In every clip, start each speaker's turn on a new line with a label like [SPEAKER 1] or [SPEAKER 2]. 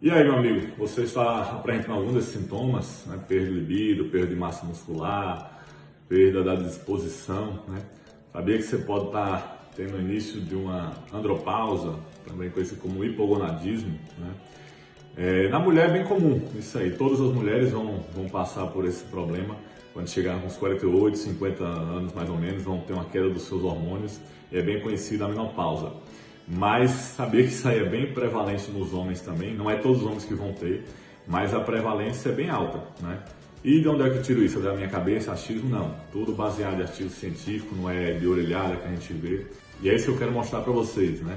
[SPEAKER 1] E aí, meu amigo, você está apresentando algum desses sintomas, né? Perda de libido, perda de massa muscular, perda da disposição, né? Sabia que você pode estar tendo o início de uma andropausa, também conhecido como hipogonadismo, né? Na mulher é bem comum isso aí, todas as mulheres vão passar por esse problema quando chegar com uns 48, 50 anos mais ou menos, vão ter uma queda dos seus hormônios e é bem conhecida a menopausa. Mas saber que isso aí é bem prevalente nos homens também, não é todos os homens que vão ter, mas a prevalência é bem alta, né? E de onde é que eu tiro isso? É da minha cabeça, achismo? Não. Tudo baseado em artigo científico, não é de orelhada que a gente vê. E é isso que eu quero mostrar para vocês, né?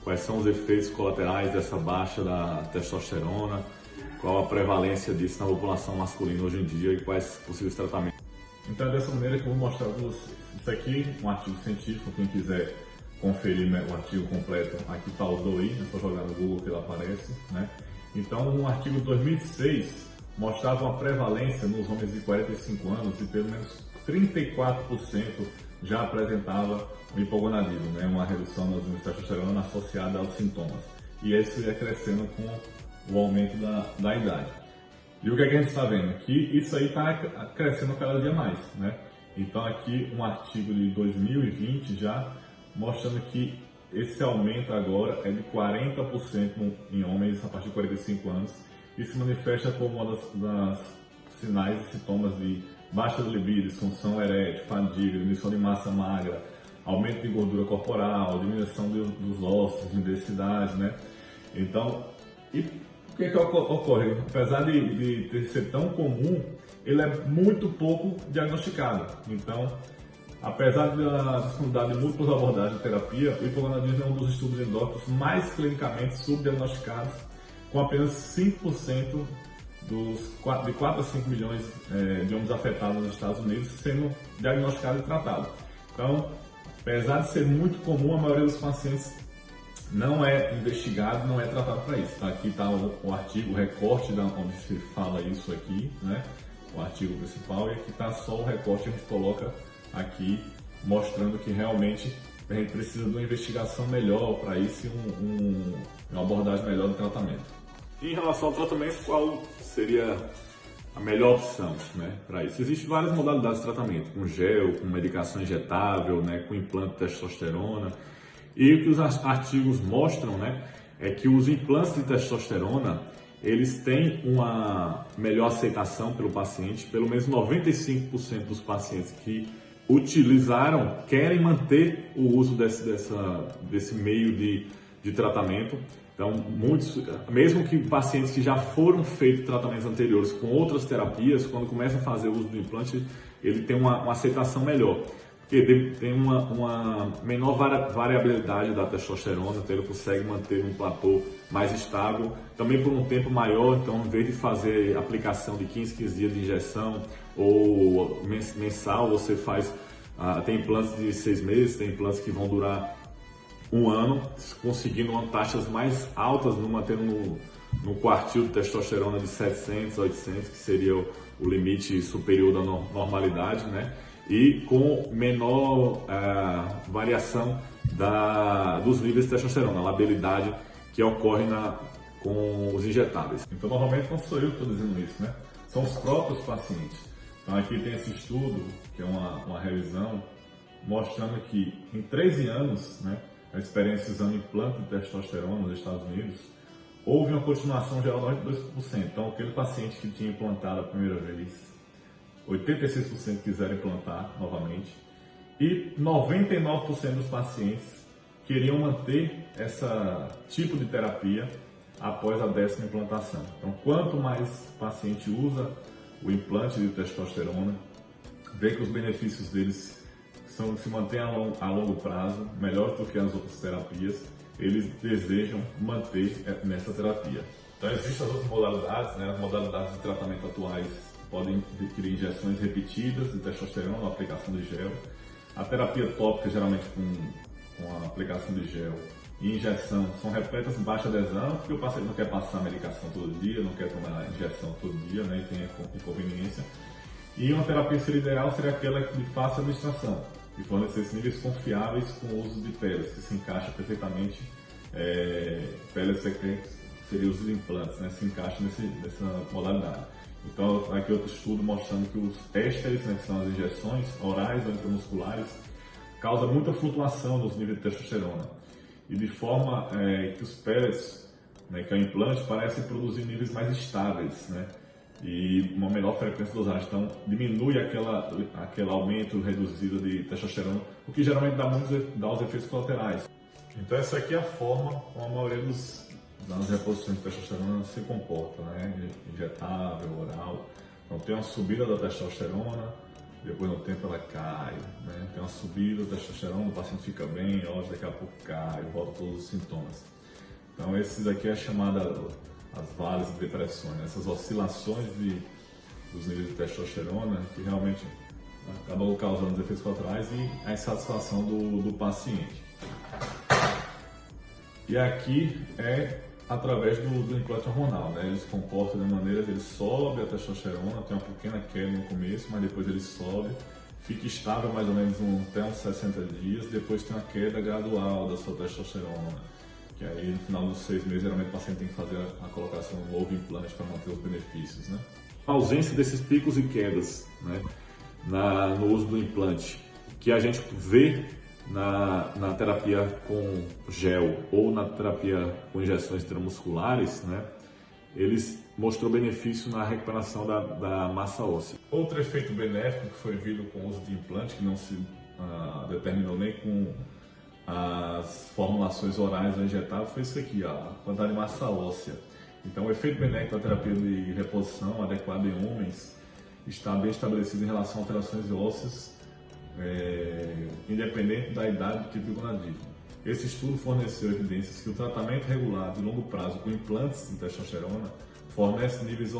[SPEAKER 1] Quais são os efeitos colaterais dessa baixa da testosterona, qual a prevalência disso na população masculina hoje em dia e quais possíveis tratamentos. Então é dessa maneira que eu vou mostrar para vocês. Isso aqui é um artigo científico, quem quiser conferir o artigo completo, aqui está o DOI, é só jogar no Google que ele aparece, né? Então, um artigo de 2006 mostrava uma prevalência nos homens de 45 anos de pelo menos 34% já apresentava o hipogonadismo, né? Uma redução nos níveis de testosterona associada aos sintomas. E isso ia crescendo com o aumento da idade. E o que, é que a gente está vendo? Que isso aí está crescendo cada dia mais, né? Então aqui um artigo de 2020 já mostrando que esse aumento agora é de 40% em homens a partir de 45 anos e se manifesta como uma das sinais e sintomas de baixa libido, disfunção erétil, fadiga, diminuição de massa magra, aumento de gordura corporal, diminuição dos ossos, de densidade, né? Então, e o que ocorre? Apesar de ser tão comum, ele é muito pouco diagnosticado. Então, apesar da disponibilidade de múltiplas abordagens de terapia, o hipogonadismo é um dos estudos endócrinos mais clinicamente subdiagnosticados, com apenas 5% de 4 a 5 milhões de homens afetados nos Estados Unidos sendo diagnosticados e tratados. Então, apesar de ser muito comum, a maioria dos pacientes não é investigado, não é tratado para isso. Tá? Aqui está o artigo, o recorte onde se fala isso aqui, né? O artigo principal, e aqui está só o recorte que a gente coloca aqui, mostrando que realmente a gente precisa de uma investigação melhor para isso e uma abordagem melhor do tratamento. Em relação ao tratamento, qual seria a melhor opção, né, para isso? Existem várias modalidades de tratamento, com gel, com medicação injetável, né, com implante de testosterona. E o que os artigos mostram, né, é que os implantes de testosterona eles têm uma melhor aceitação pelo paciente, pelo menos 95% dos pacientes que utilizaram querem manter o uso desse meio de tratamento. Então, muitos, mesmo que pacientes que já foram feitos tratamentos anteriores com outras terapias, quando começam a fazer uso do implante, ele tem uma aceitação melhor. Porque tem uma menor variabilidade da testosterona, então ele consegue manter um platô mais estável, também por um tempo maior. Então, em vez de fazer aplicação de 15 dias de injeção ou mensal, você faz, tem implantes de 6 meses, tem implantes que vão durar um ano, conseguindo taxas mais altas, mantendo no quartil de testosterona de 700, 800, que seria o limite superior da normalidade, né? E com menor variação dos níveis de testosterona, a labilidade que ocorre com os injetáveis. Então, normalmente não sou eu que estou dizendo isso, né? São os próprios pacientes. Então, aqui tem esse estudo, que é uma revisão, mostrando que em 13 anos, né, a experiência usando implante de testosterona nos Estados Unidos, houve uma continuação geral de 92%. Então, aquele paciente que tinha implantado a primeira vez, 86% quiseram implantar novamente e 99% dos pacientes queriam manter esse tipo de terapia após a 10ª implantação. Então, quanto mais o paciente usa o implante de testosterona, vê que os benefícios deles se mantêm a longo prazo, melhor do que as outras terapias, eles desejam manter nessa terapia. Então, existem as outras modalidades, né? As modalidades de tratamento atuais podem requerir injeções repetidas de testosterona, a aplicação de gel. A terapia tópica, geralmente com a aplicação de gel e injeção, são repletas de baixa adesão, porque o paciente não quer passar a medicação todo dia, não quer tomar a injeção todo dia, né, e tem inconveniência. E uma terapia ideal seria aquela de fácil administração, que fornecesse níveis confiáveis com o uso de peles, que se encaixa perfeitamente, peles seriam os implantes, né, se encaixam nessa modalidade. Então, aqui outro estudo mostrando que os ésteres, né, que são as injeções orais ou intramusculares, causam muita flutuação nos níveis de testosterona. E de forma que os pellets, né, que é o implante, parecem produzir níveis mais estáveis, né, e uma menor frequência de dosagem. Então, diminui aquele aumento reduzido de testosterona, o que geralmente dá os efeitos colaterais. Então, essa aqui é a forma como a maioria das reposições de testosterona se comporta, né? Injetável, oral. Então, tem uma subida da testosterona, depois no tempo ela cai, né? Tem uma subida da testosterona, o paciente fica bem, daqui a pouco cai, volta todos os sintomas. Então, esses aqui é chamada as vales de depressões, né? Essas oscilações dos níveis de testosterona que realmente acabam causando os efeitos colaterais e a insatisfação do paciente. E aqui é através do implante hormonal, né? Ele se comporta de maneira que ele sobe a testosterona, tem uma pequena queda no começo, mas depois ele sobe, fica estável mais ou menos até uns 60 dias, depois tem uma queda gradual da sua testosterona, que aí no final dos 6 meses geralmente o paciente tem que fazer a colocação de um novo implante para manter os benefícios, né? A ausência desses picos e quedas, né, no uso do implante, que a gente vê na terapia com gel ou na terapia com injeções intramusculares, né, eles mostrou benefício na recuperação da massa óssea. Outro efeito benéfico que foi visto com o uso de implante, que não se determinou nem com as formulações orais ou injetáveis, foi isso aqui, a quantidade de massa óssea. Então, o efeito benéfico da terapia de reposição adequada em homens está bem estabelecido em relação a alterações ósseas, independente da idade do tipo de gonadismo. Esse estudo forneceu evidências que o tratamento regular de longo prazo com implantes de testosterona fornece níveis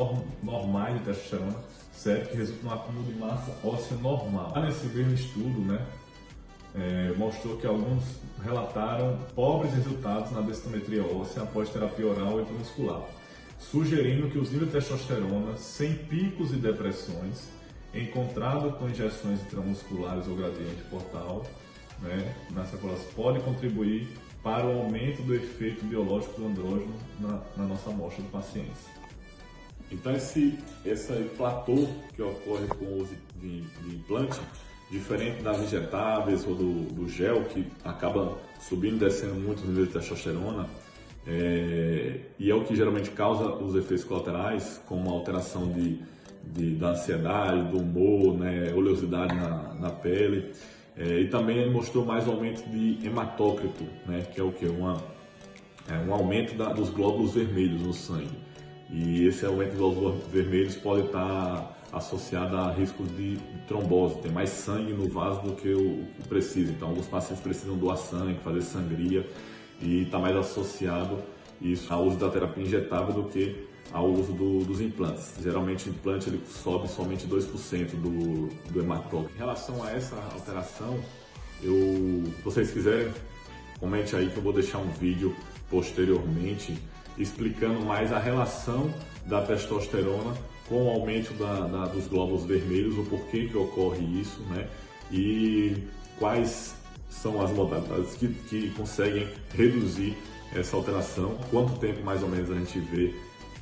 [SPEAKER 1] normais de testosterona, certo? Que resulta no acúmulo de massa óssea normal. Nesse mesmo estudo, né, mostrou que alguns relataram pobres resultados na densitometria óssea após terapia oral ou intramuscular, sugerindo que os níveis de testosterona sem picos e depressões encontrado com injeções intramusculares ou gradiente portal, né, nessa população, pode contribuir para o aumento do efeito biológico do andrógeno na nossa amostra de pacientes. Então esse platô que ocorre com o uso de implante, diferente das injetáveis ou do gel, que acaba subindo e descendo muito os níveis de testosterona, e é o que geralmente causa os efeitos colaterais, como a alteração da ansiedade, do humor, né, oleosidade na pele, e também mostrou mais aumento de hematócrito, né, que é o que? Um aumento dos glóbulos vermelhos no sangue. E esse aumento dos glóbulos vermelhos pode estar associado a riscos de trombose, tem mais sangue no vaso do que o precisa. Então, alguns pacientes precisam doar sangue, fazer sangria, e está mais associado isso ao uso da terapia injetável do que ao uso dos implantes. Geralmente o implante ele sobe somente 2% do hematócrito. Em relação a essa alteração, se vocês quiserem, comente aí que eu vou deixar um vídeo posteriormente explicando mais a relação da testosterona com o aumento dos glóbulos vermelhos, o porquê que ocorre isso, né? E quais são as modalidades que conseguem reduzir essa alteração, quanto tempo mais ou menos a gente vê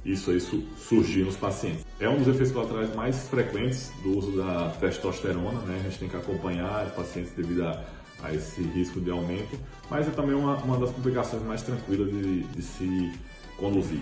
[SPEAKER 1] isso surgir nos pacientes. É um dos efeitos colaterais mais frequentes do uso da testosterona, né? A gente tem que acompanhar os pacientes devido a esse risco de aumento, mas é também uma das complicações mais tranquilas de se conduzir.